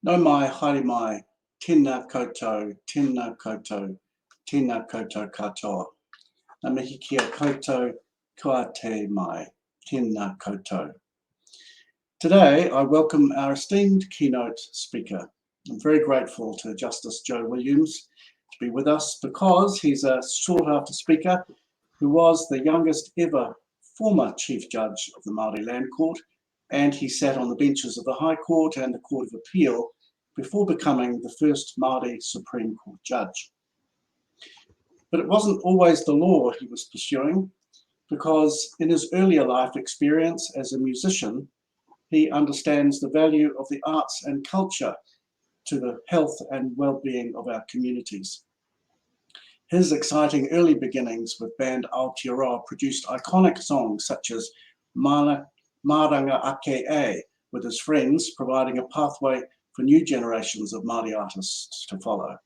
No mai, haere mai, tēnā koutou katoa. Ngā mihi kia koutou, kua te mai, tēnā koutou. Today, I welcome our esteemed keynote speaker. I'm very grateful to Justice Joe Williams to be with us because he's a sought-after speaker who was the youngest ever former Chief Judge of the Māori Land Court, and he sat on the benches of the High Court and the Court of Appeal before becoming the first Māori Supreme Court judge. But it wasn't always the law he was pursuing, because in his earlier life experience as a musician, he understands the value of the arts and culture to the health and well-being of our communities. His exciting early beginnings with band Aotearoa produced iconic songs such as Maranga Ake A, with his friends providing a pathway for new generations of Māori artists to follow.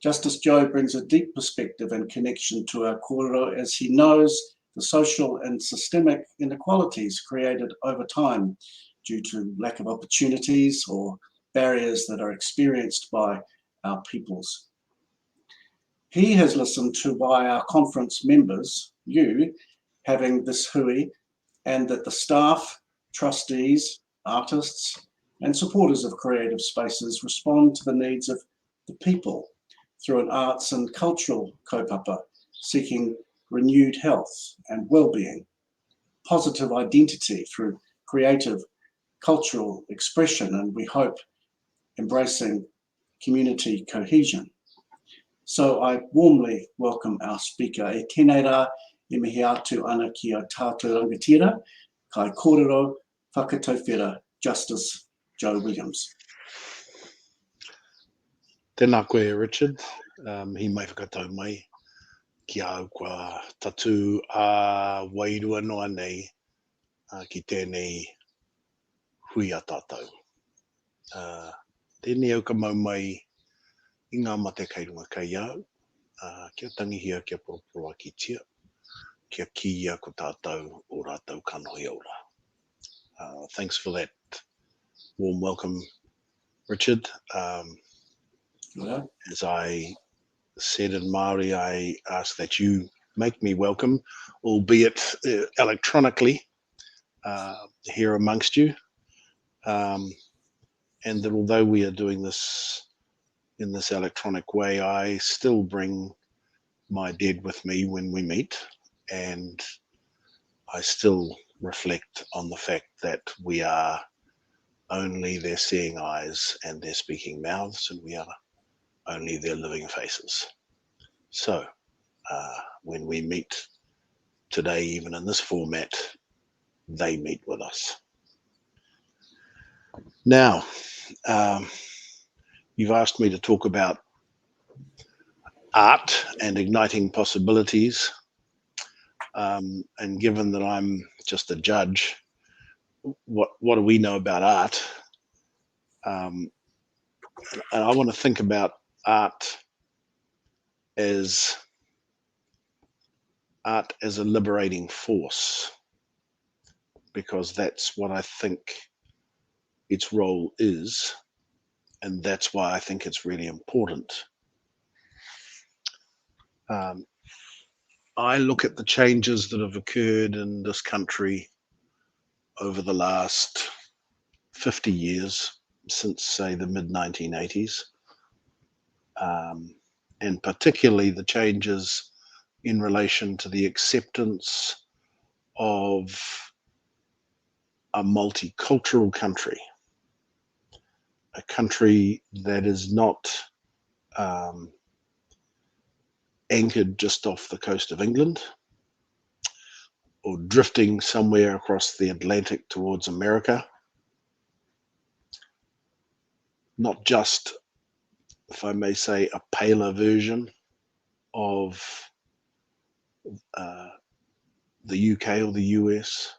Justice Joe brings a deep perspective and connection to our kōrero as he knows the social and systemic inequalities created over time due to lack of opportunities or barriers that are experienced by our peoples. He has listened to why our conference members, you, having this hui, and that the staff, trustees, artists, and supporters of creative spaces respond to the needs of the people through an arts and cultural kaupapa, seeking renewed health and well-being, positive identity through creative cultural expression, and we hope embracing community cohesion. So I warmly welcome our speaker. E tēnei rā, e mihi atu ana ki a tātou rangatira, kai kōrero whakatauwhera, Justice Joe Williams. Tēnā koe, Richard. Hi mai whakatau mai ki au kua tatu a wairua noa nei ki tēnei hui a tātou. Tēnei au ka mau mai I ngā mate kairunga kai au, kia tangihia, kia poroporoa ki tia, kia kia ko tātou o rātou kanohi aura. Thanks for that warm welcome, Richard. As I said in Māori, I ask that you make me welcome, albeit electronically, here amongst you. And that although we are doing this in this electronic way, I still bring my dead with me when we meet, and I still reflect on the fact that we are only their seeing eyes and their speaking mouths, and we are only their living faces. So when we meet today, even in this format, they meet with us. Now, you've asked me to talk about art and igniting possibilities. And given that I'm just a judge, what do we know about art? And I want to think about art as a liberating force, because that's what I think its role is. And that's why I think it's really important. I look at the changes that have occurred in this country over the last 50 years, since, say, the mid-1980s, and particularly the changes in relation to the acceptance of a multicultural country. A country that is not anchored just off the coast of England or drifting somewhere across the Atlantic towards America. Not just, if I may say, a paler version of the UK or the US,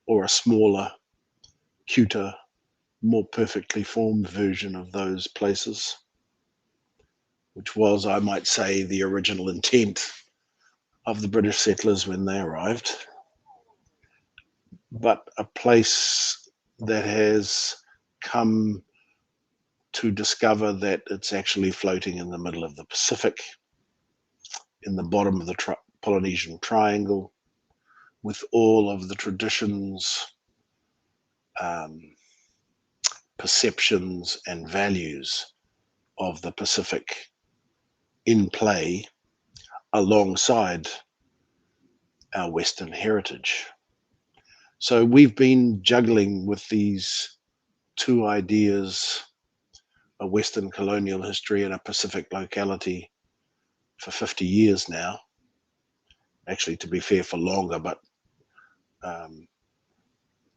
or a smaller, cuter, more perfectly formed version of those places, which was, I might say, the original intent of the British settlers when they arrived, but a place that has come to discover that it's actually floating in the middle of the Pacific, in the bottom of the Polynesian Triangle, with all of the traditions, perceptions, and values of the Pacific in play alongside our Western heritage. So we've been juggling with these two ideas, a Western colonial history and a Pacific locality, for 50 years now. Actually, to be fair, for longer, but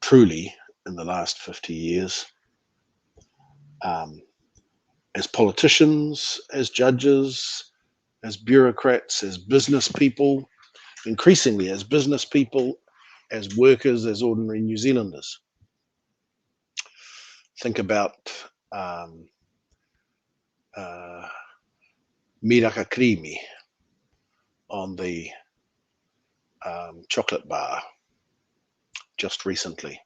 truly in the last 50 years. As politicians, as judges, as bureaucrats, as business people, increasingly as business people, as workers, as ordinary New Zealanders. Think about miraka creamy on the chocolate bar just recently.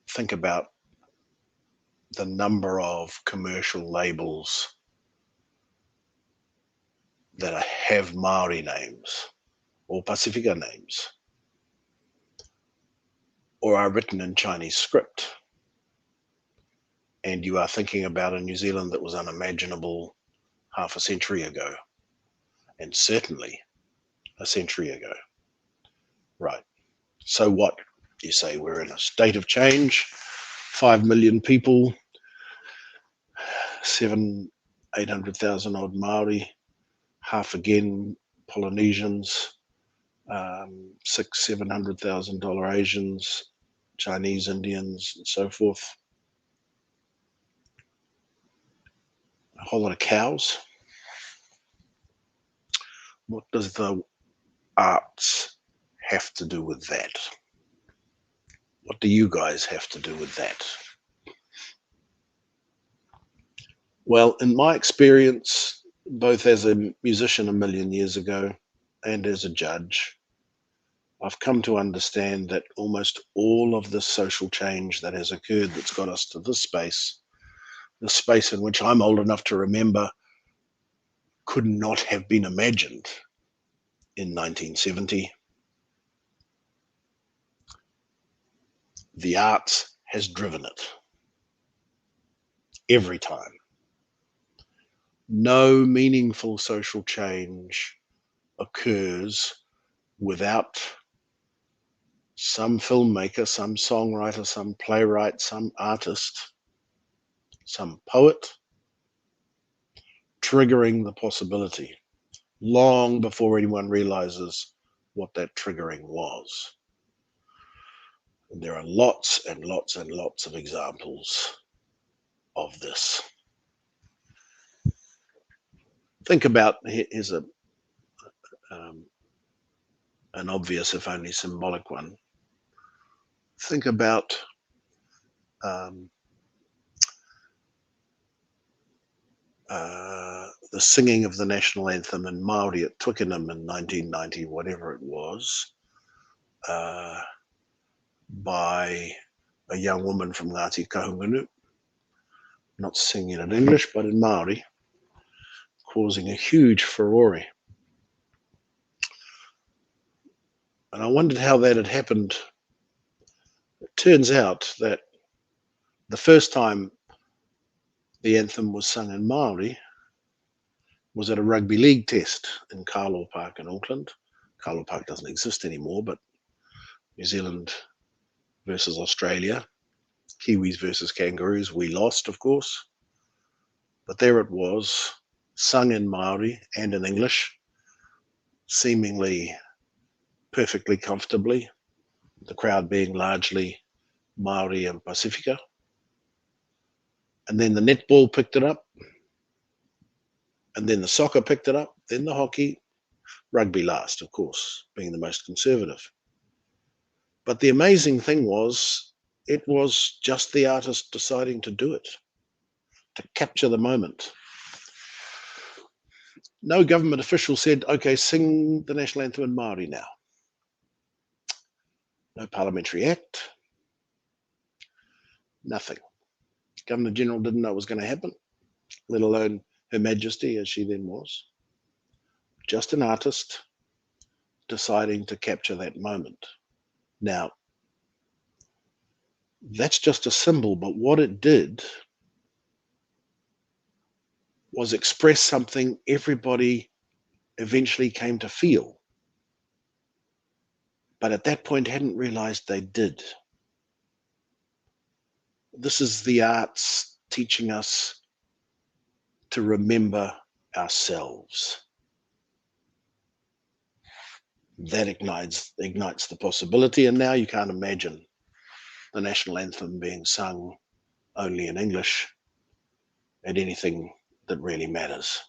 Think about the number of commercial labels that have Maori names or Pacifica names, or are written in Chinese script. And you are thinking about a New Zealand that was unimaginable half a century ago, and certainly a century ago. Right. So what? You say we're in a state of change, 5 million people, 800,000 odd Maori, half again Polynesians, $600,000-700,000 Asians, Chinese, Indians, and so forth. A whole lot of cows. What does the arts have to do with that? What do you guys have to do with that? Well, in my experience, both as a musician a million years ago and as a judge, I've come to understand that almost all of the social change that has occurred that's got us to this space, the space in which I'm old enough to remember, could not have been imagined in 1970. The arts has driven it every time. No meaningful social change occurs without some filmmaker, some songwriter, some playwright, some artist, some poet triggering the possibility long before anyone realizes what that triggering was. And there are lots and lots and lots of examples of this. Think about, here's an obvious, if only symbolic one. Think about the singing of the national anthem in Māori at Twickenham in 1990, whatever it was, by a young woman from Ngāti Kahungunu, not singing in English, but in Māori, causing a huge furore. And I wondered how that had happened. It turns out that the first time the anthem was sung in Māori was at a rugby league test in Carlaw Park in Auckland. Carlaw Park doesn't exist anymore, but New Zealand versus Australia, Kiwis versus Kangaroos, we lost, of course. But there it was, sung in Māori and in English, seemingly perfectly comfortably, the crowd being largely Māori and Pacifica. And then the netball picked it up, and then the soccer picked it up, then the hockey, rugby last, of course, being the most conservative. But the amazing thing was, it was just the artist deciding to do it, to capture the moment. No government official said, okay, sing the national anthem in Māori now. No parliamentary act, nothing. Governor General didn't know it was going to happen, let alone Her Majesty, as she then was. Just an artist deciding to capture that moment. Now, that's just a symbol, but what it did was express something everybody eventually came to feel, but at that point hadn't realized they did. This is the arts teaching us to remember ourselves. That ignites the possibility, and now you can't imagine the national anthem being sung only in English at anything that really matters.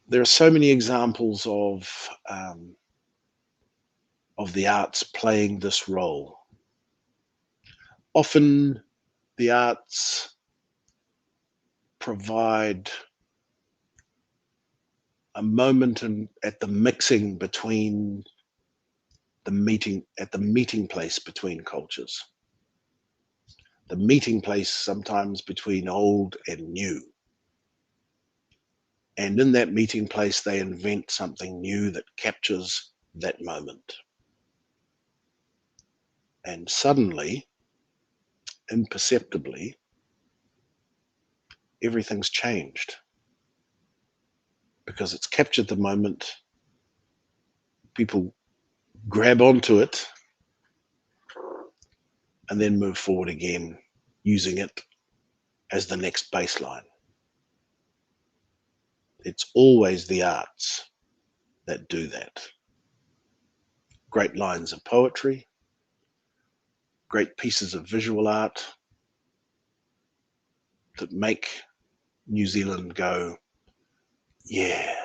There are so many examples of the arts playing this role. Often the arts provide a moment at the mixing between the meeting place between cultures, the meeting place sometimes between old and new. And in that meeting place, they invent something new that captures that moment. And suddenly, imperceptibly, everything's changed because it's captured the moment. People grab onto it and then move forward again, using it as the next baseline. It's always the arts that do that. Great lines of poetry, great pieces of visual art that make New Zealand go, yeah.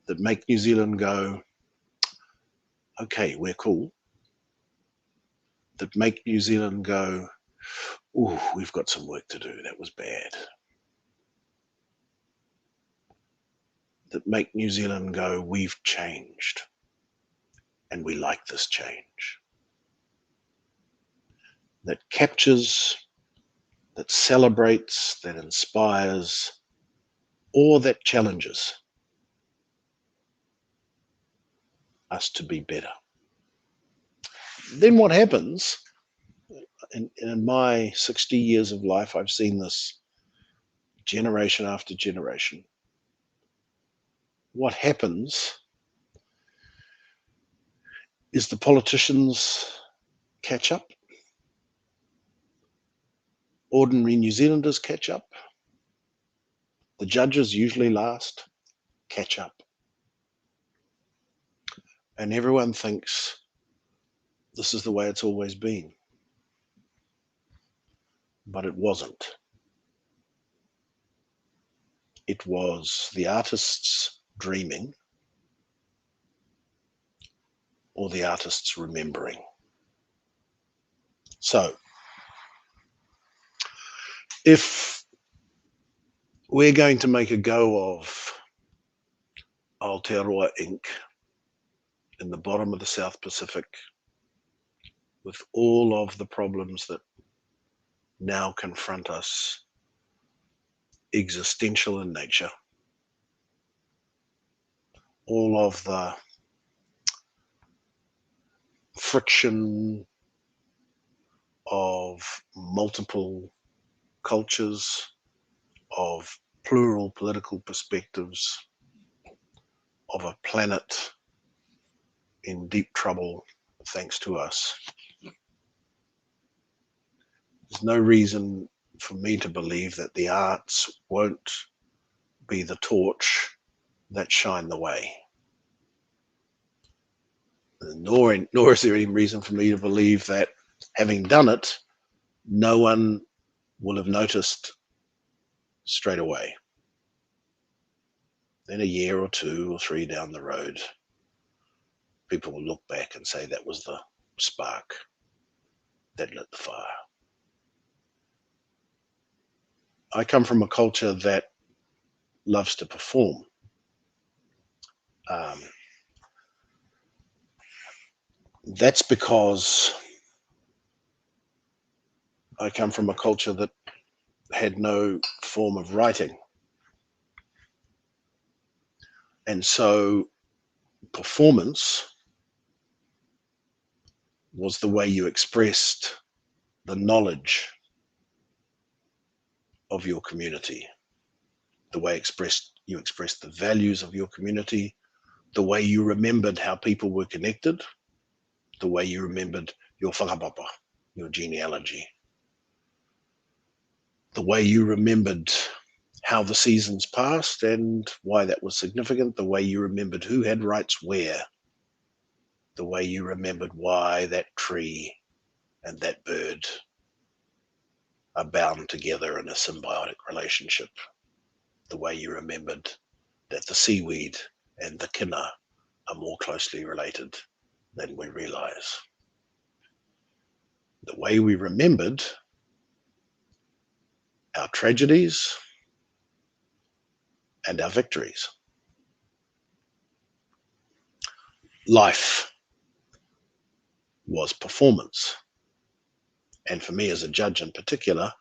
That make New Zealand go, okay, we're cool. That make New Zealand go, ooh, we've got some work to do. That was bad. That make New Zealand go, we've changed and we like this change. That captures, that celebrates, that inspires, or that challenges us to be better. Then what happens, in my 60 years of life, I've seen this generation after generation. What happens is the politicians catch up, ordinary New Zealanders catch up, the judges, usually last, catch up. And everyone thinks this is the way it's always been. But it wasn't. It was the artists dreaming or the artists remembering. So, if we're going to make a go of Aotearoa Inc. in the bottom of the South Pacific, with all of the problems that now confront us, existential in nature, all of the friction of multiple cultures, of plural political perspectives, of a planet in deep trouble thanks to us. There's no reason for me to believe that the arts won't be the torch that shine the way. Nor is there any reason for me to believe that, having done it, no one will have noticed straight away. Then a year or 2 or 3 down the road, people will look back and say that was the spark that lit the fire. I come from a culture that loves to perform. That's because I come from a culture that had no form of writing. And so performance was the way you expressed the knowledge of your community, the way you expressed the values of your community, the way you remembered how people were connected, the way you remembered your whakapapa, your genealogy, the way you remembered how the seasons passed and why that was significant, the way you remembered who had rights where, the way you remembered why that tree and that bird are bound together in a symbiotic relationship, the way you remembered that the seaweed and the kina are more closely related than we realize. The way we remembered our tragedies and our victories. Life was performance. And for me as a judge in particular,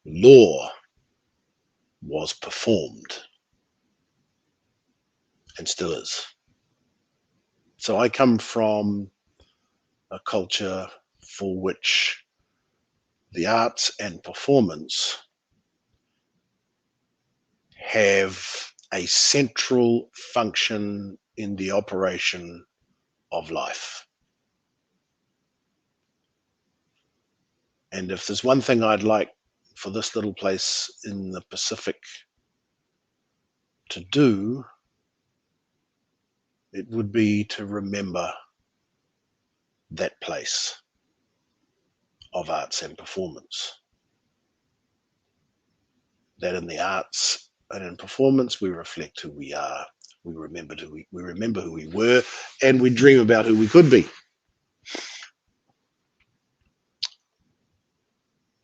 law was performed and still is. So I come from a culture for which the arts and performance have a central function in the operation of life. And if there's one thing I'd like for this little place in the Pacific to do, it would be to remember that place of arts and performance. That in the arts and in performance, we reflect who we are. We remember who we were, and we dream about who we could be.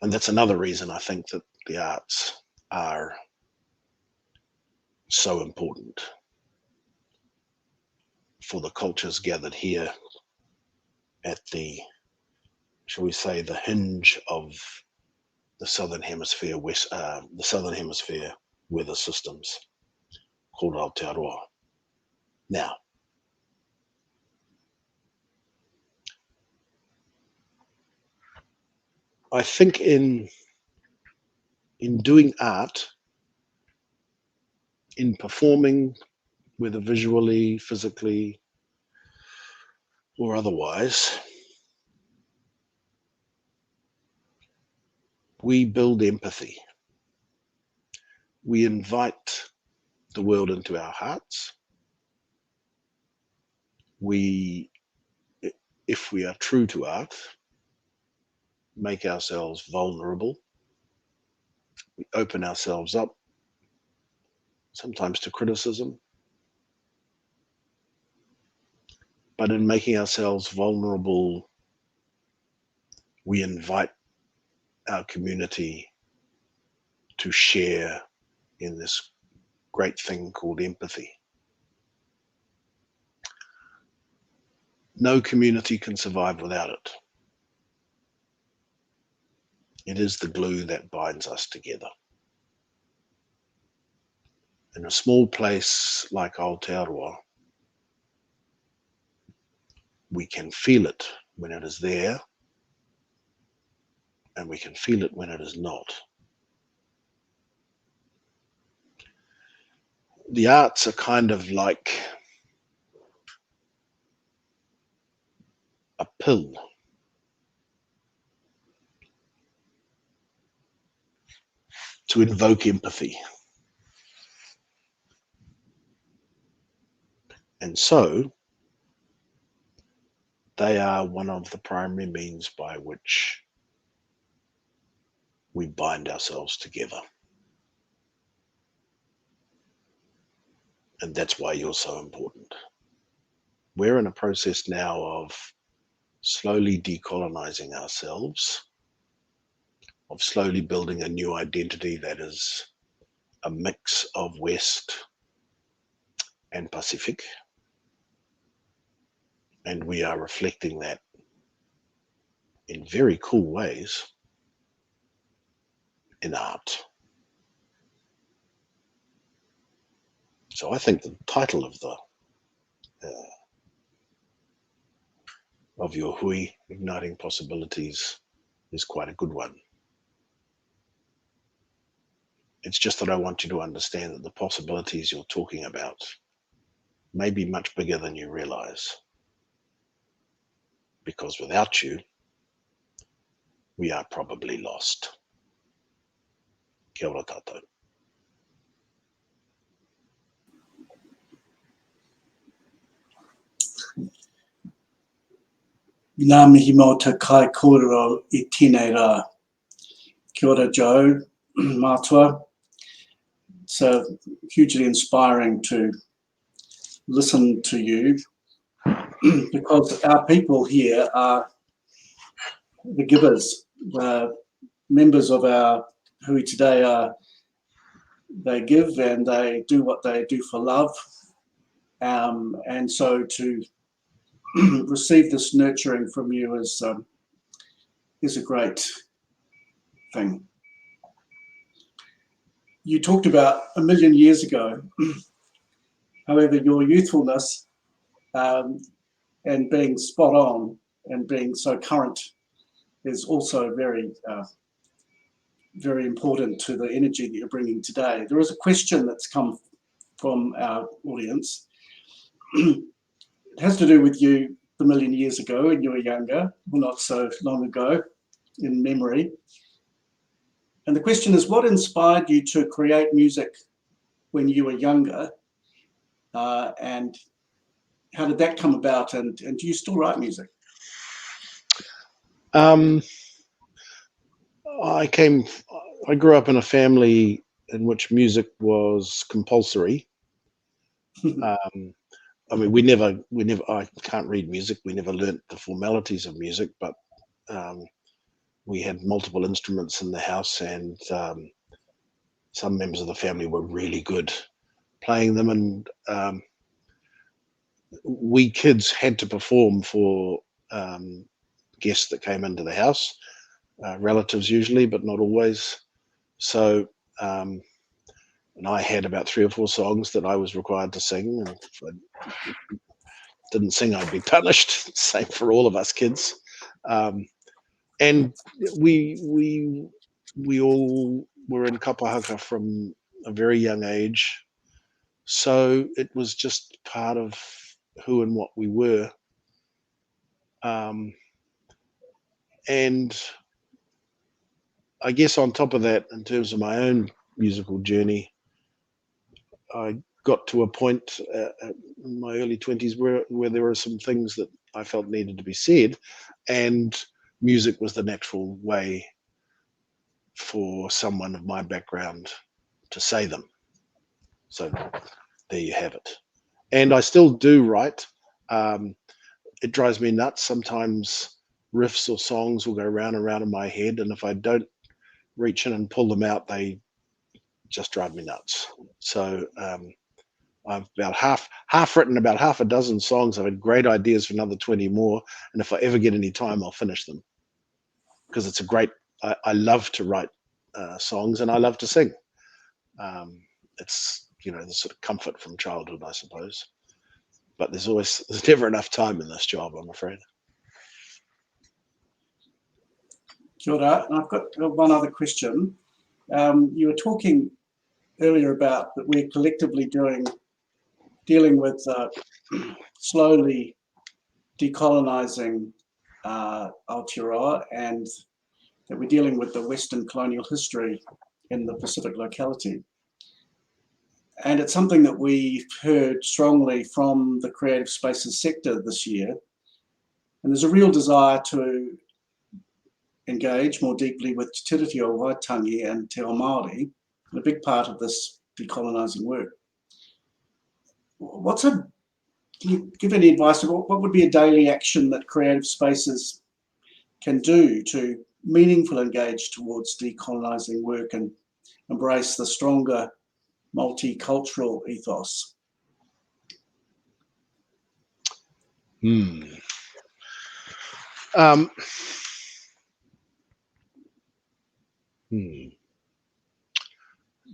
And that's another reason I think that the arts are so important for the cultures gathered here at the, shall we say, the hinge of the Southern Hemisphere weather systems called Aotearoa. Now, I think in doing art, in performing, whether visually, physically, or otherwise, we build empathy. We invite the world into our hearts. We, if we are true to art, make ourselves vulnerable. We open ourselves up, sometimes to criticism. But in making ourselves vulnerable, we invite our community to share in this great thing called empathy. No community can survive without it. It is the glue that binds us together. In a small place like Aotearoa, we can feel it when it is there, and we can feel it when it is not. The arts are kind of like a pill to invoke empathy. And so they are one of the primary means by which we bind ourselves together. And that's why you're so important. We're in a process now of slowly decolonizing ourselves, of slowly building a new identity that is a mix of West and Pacific. And we are reflecting that in very cool ways in art. So I think the title of your hui, Igniting Possibilities, is quite a good one. It's just that I want you to understand that the possibilities you're talking about may be much bigger than you realize. Because without you, we are probably lost. Kia ora tātou. Ngā mihi mō te kai kōrero I tēnei rā. Kia ora, Joe, mātua. It's hugely inspiring to listen to you because our people here are the givers, the members of our hui today they give and they do what they do for love. And so to receive this nurturing from you is a great thing. You talked about 1 million years ago. However, your youthfulness and being spot on and being so current is also very, very important to the energy that you're bringing today. There is a question that's come from our audience. It has to do with you 1 million years ago when you were younger, well, not so long ago in memory. And the question is, what inspired you to create music when you were younger? And how did that come about? And do you still write music? I grew up in a family in which music was compulsory. I mean, we never, I can't read music. We never learnt the formalities of music, but we had multiple instruments in the house, and some members of the family were really good playing them. And we kids had to perform for guests that came into the house, relatives usually, but not always. So, and I had about 3 or 4 songs that I was required to sing. And if I didn't sing, I'd be punished. Same for all of us kids. And we all were in kapahaka from a very young age. So it was just part of who and what we were. And I guess on top of that, in terms of my own musical journey, I got to a point in my early 20s where there were some things that I felt needed to be said, and music was the natural way for someone of my background to say them. So there you have it. And I still do write. It drives me nuts. Sometimes riffs or songs will go round and round in my head, and if I don't reach in and pull them out, they just drive me nuts. So I've about half written about half a dozen songs. I've had great ideas for another 20 more, and if I ever get any time, I'll finish them, because it's a great, I love to write songs, and I love to sing. It's, you know, the sort of comfort from childhood, I suppose. But there's never enough time in this job, I'm afraid. Kia ora. And I've got one other question. You were talking earlier about that we're collectively dealing with slowly decolonizing Aotearoa, and that we're dealing with the Western colonial history in the Pacific locality. And it's something that we've heard strongly from the creative spaces sector this year. And there's a real desire to engage more deeply with Te Tiriti o Waitangi and Te Ao Māori, and a big part of this decolonizing work. Can you give any advice of what would be a daily action that creative spaces can do to meaningfully engage towards decolonizing work and embrace the stronger multicultural ethos?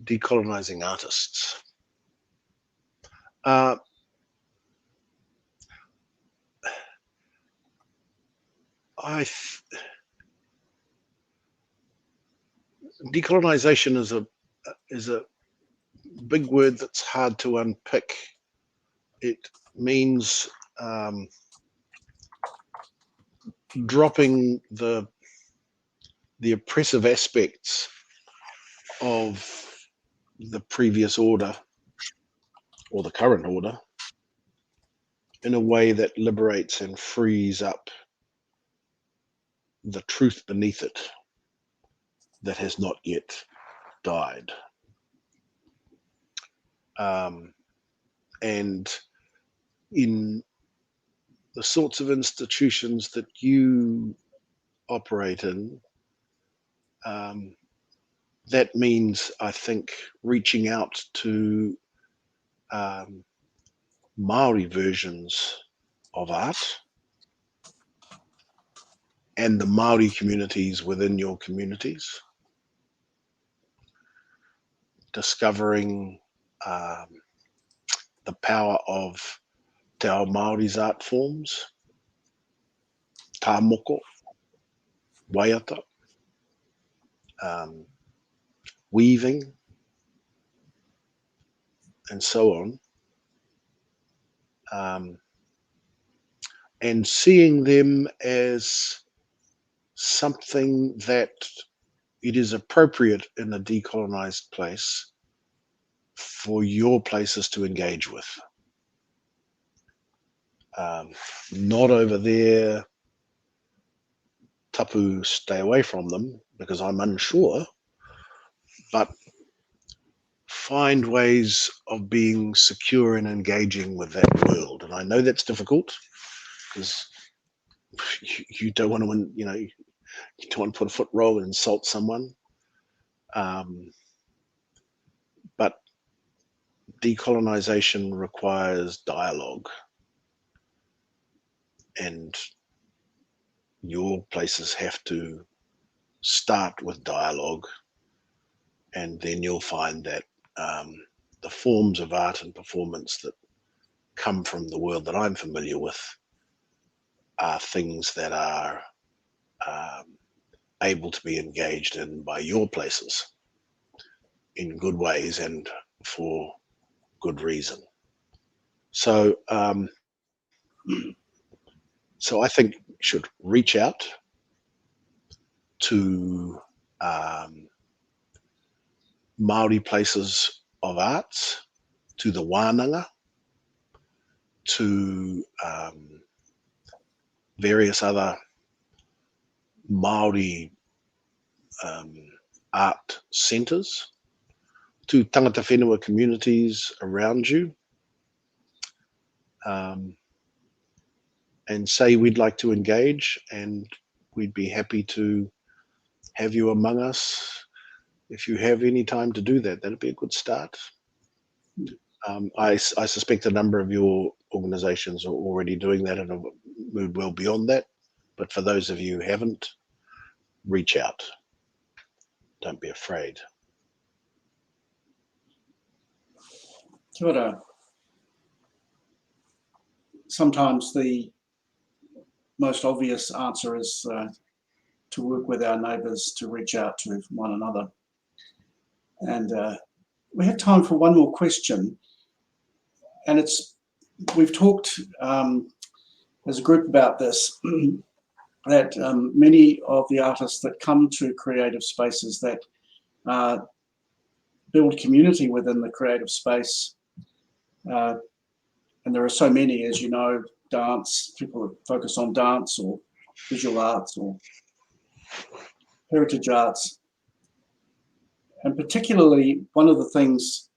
Decolonizing artists. Decolonization is a big word that's hard to unpick. It means dropping the oppressive aspects of the previous order or the current order in a way that liberates and frees up the truth beneath it that has not yet died. And in the sorts of institutions that you operate in, that means, I think, reaching out to Maori versions of art and the Maori communities within your communities, discovering the power of Te Ao Māori's art forms, tā moko, waiata, weaving, and so on, and seeing them as something that it is appropriate in a decolonized place for your places to engage with. Not over there, tapu, stay away from them because I'm unsure, but find ways of being secure and engaging with that world. And I know that's difficult because you don't want to, you don't want to put a foot roll and insult someone. But decolonization requires dialogue, and your places have to start with dialogue, and then you'll find that the forms of art and performance that come from the world that I'm familiar with are things that are able to be engaged in by your places in good ways and for good reason. So, so I think you should reach out to Maori places of arts, to the wānanga, to various other Maori art centres, to tangata whenua communities around you, and say we'd like to engage and we'd be happy to have you among us. If you have any time to do that, that'd be a good start. I suspect a number of your organisations are already doing that and have moved well beyond that. But for those of you who haven't, reach out. Don't be afraid. Kia ora. Sometimes the most obvious answer is to work with our neighbours, to reach out to one another. And we have time for one more question. And we've talked as a group about this, that many of the artists that come to creative spaces that build community within the creative space, and there are so many, as you know, dance, people that focus on dance or visual arts or heritage arts. And particularly one of the things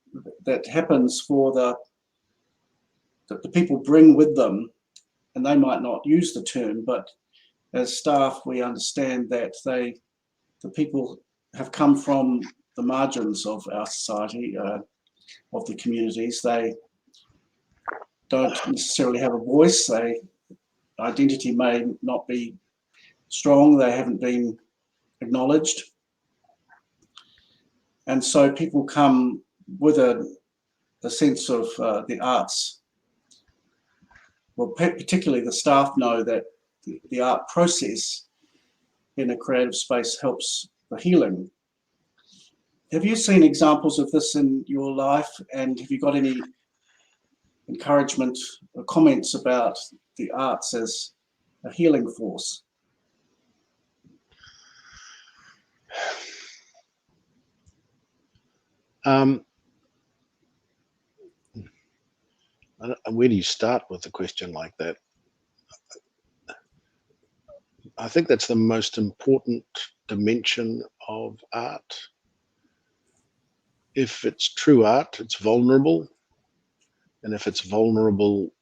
that happens for that the people bring with them, and they might not use the term, but as staff, we understand that the people have come from the margins of our society, of the communities. They don't necessarily have a voice. Their identity may not be strong. They haven't been acknowledged. And so people come with a sense of the arts. Well, particularly the staff know that the art process in a creative space helps the healing. Have you seen examples of this in your life? And have you got any encouragement or comments about the arts as a healing force? Where do you start with a question like that? I think that's the most important dimension of art. If it's true art, it's vulnerable. And if it's vulnerable,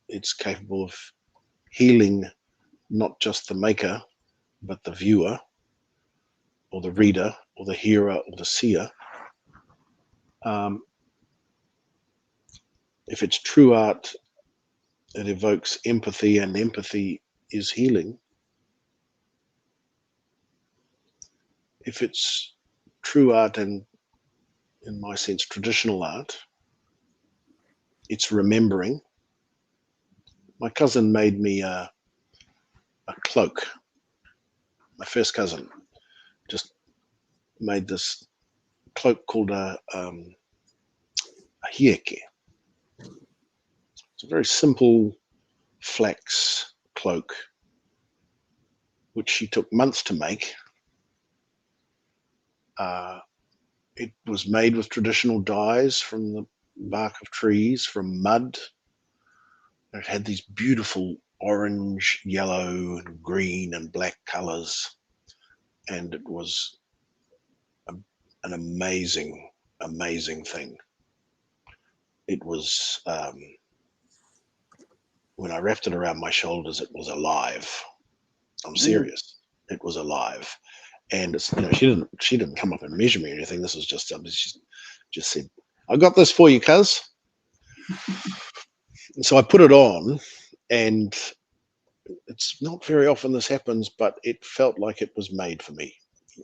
it's capable of healing not just the maker, but the viewer, or the reader, or the hearer, or the seer. If it's true art, it evokes empathy, and empathy is healing. If it's true art, and in my sense, traditional art, it's remembering. My cousin made me a cloak. My first cousin just made this cloak called a hieke. It's a very simple flax cloak, which she took months to make. It was made with traditional dyes from the bark of trees, from mud. It had these beautiful orange, yellow, and green and black colors. And it was an amazing, amazing thing. It was, when I wrapped it around my shoulders, it was alive. I'm serious. It was alive. And it's, she didn't come up and measure me or anything. This was just something she just said, "I got this for you, cuz." And so I put it on, and it's not very often this happens, but it felt like it was made for me.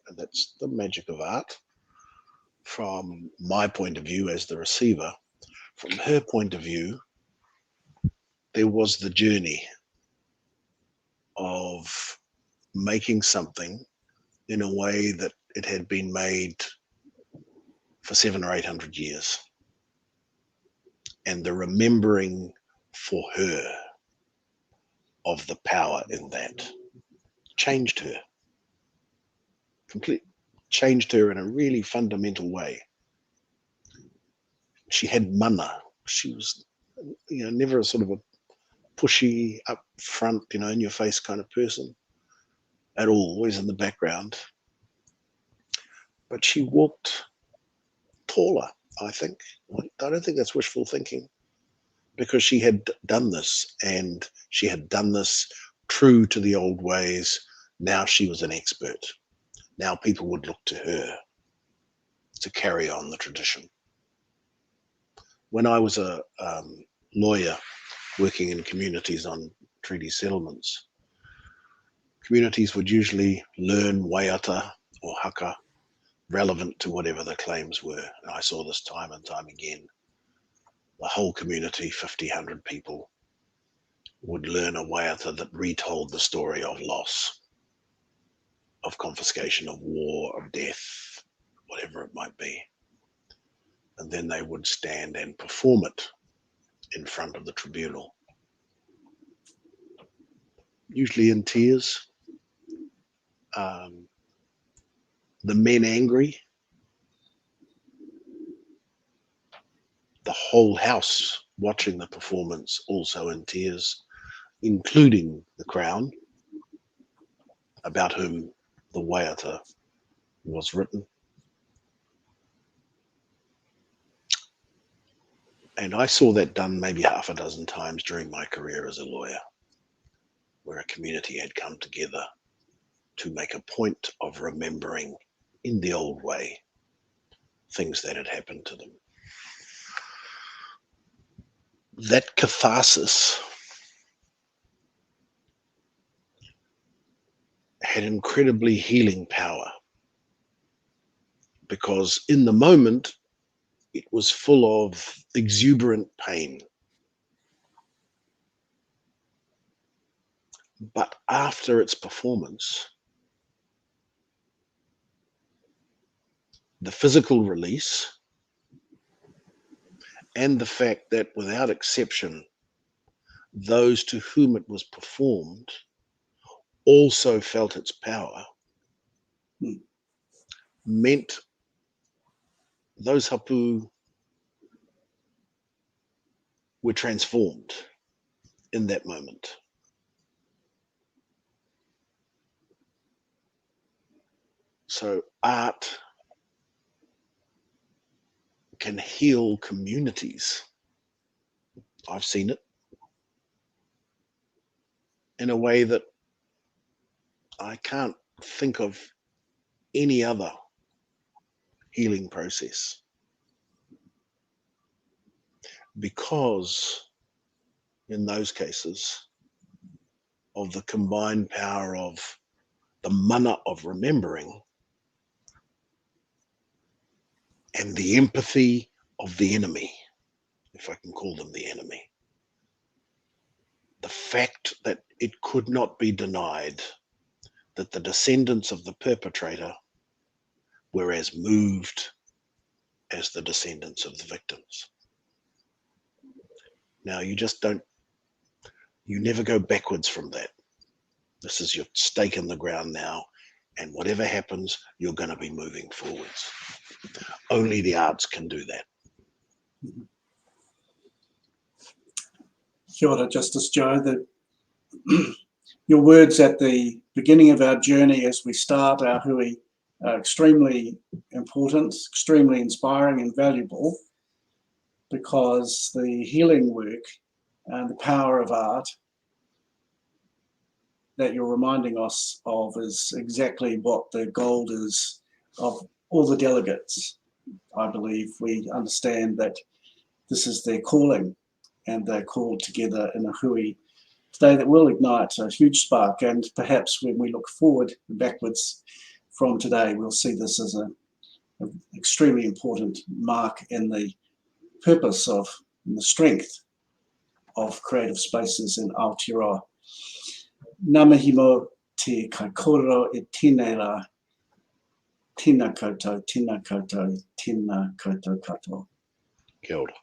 And that's the magic of art. From my point of view as the receiver, from her point of view, there was the journey of making something in a way that it had been made for 700 or 800 years. And the remembering for her of the power in that changed her. Completely changed her in a really fundamental way. She had mana. She was, never a sort of a pushy, up front, in your face kind of person at all, always in the background. But she walked taller, I think. I don't think that's wishful thinking, because she had done this, and she had done this true to the old ways. Now she was an expert. Now people would look to her to carry on the tradition. When I was a lawyer working in communities on treaty settlements, communities would usually learn waiata or haka relevant to whatever the claims were. And I saw this time and time again. The whole community, 50, 100 people, would learn a waiata that retold the story of loss, of confiscation, of war, of death, whatever it might be. And then they would stand and perform it in front of the tribunal, usually in tears. The men angry, the whole house watching the performance also in tears, including the Crown, about whom the waiata was written. And I saw that done maybe half a dozen times during my career as a lawyer, where a community had come together to make a point of remembering in the old way things that had happened to them. That catharsis had incredibly healing power, because in the moment, it was full of exuberant pain. But after its performance, the physical release and the fact that without exception, those to whom it was performed also felt its power, meant those hapu were transformed in that moment. So art can heal communities. I've seen it in a way that I can't think of any other healing process, because in those cases of the combined power of the mana of remembering and the empathy of the enemy, if I can call them the enemy, the fact that it could not be denied that the descendants of the perpetrator were as moved as the descendants of the victims. Now, you never go backwards from that. This is your stake in the ground now, and whatever happens, you're going to be moving forwards. Only the arts can do that. Kia ora, Justice Joe. Your words at the beginning of our journey as we start our hui are extremely important, extremely inspiring and valuable, because the healing work and the power of art that you're reminding us of is exactly what the goal is of all the delegates. I believe we understand that this is their calling, and they're called together in a hui today that will ignite a huge spark. And perhaps when we look forward and backwards from today, we'll see this as an extremely important mark in the purpose of and the strength of creative spaces in Aotearoa. Ngā mihi mō te kaikōrero e tēnei rā. Tēnā koutou, tēnā koutou, tēnā koutou katoa. Kia ora.